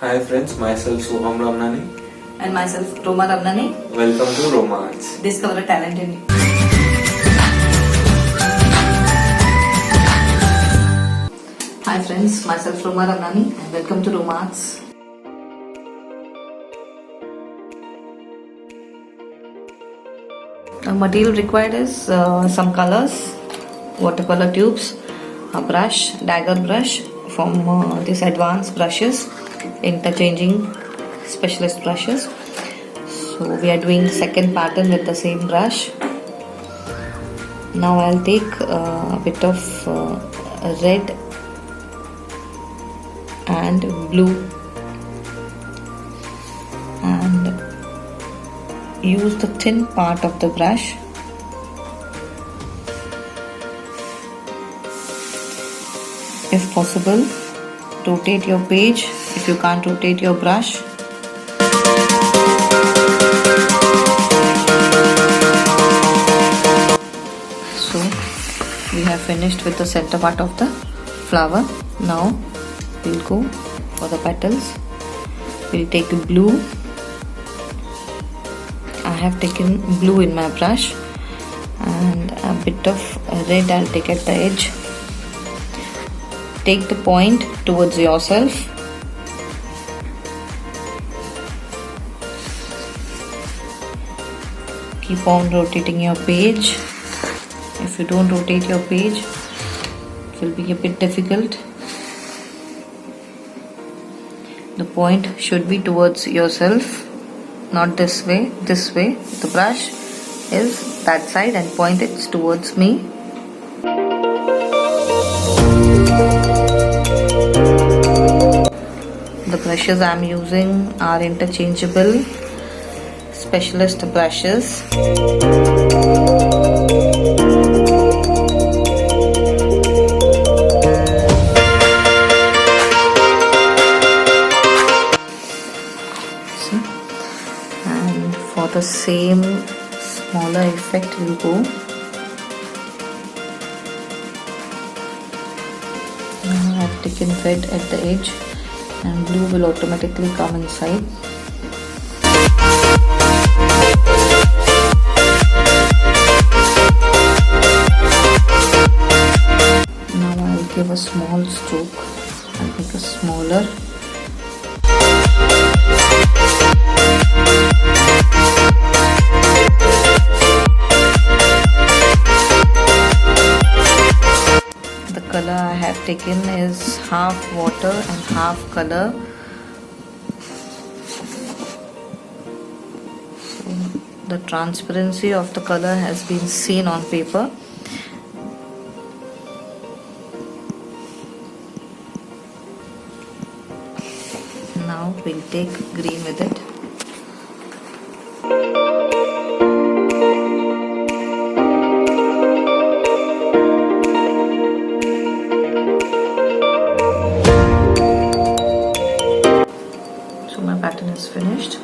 Hi friends, myself SOHAM Ramnani. And myself, Roma Ramnani. Welcome to Roma Arts. Discover a talent in you. Hi friends, myself Roma Ramnani and welcome to Roma Arts. The material required is some colors, watercolor tubes, a brush, dagger brush from these advanced brushes, interchanging specialist brushes. So we are doing second pattern with the same brush. Now I'll take a bit of red and blue and use the thin part of the brush if possible. Rotate your page if you can't rotate your brush. So we have finished with the center part of the flower. Now we'll go for the petals. We'll take blue. I have taken blue in my brush and a bit of red I'll take at the edge. Take the point towards yourself. Keep on rotating your page. If you don't rotate your page, it will be a bit difficult. The point should be towards yourself, not this way. This way. The brush is that side and point it towards me. The brushes I am using are interchangeable specialist brushes. And for the same smaller effect we'll go. Now I've taken red at the edge and blue will automatically come inside. Now I'll give a small stroke. I'll make a smaller. The color I have taken is half water and half color. So the transparency of the color has been seen on paper. Now we'll take green with it. So my pattern is finished.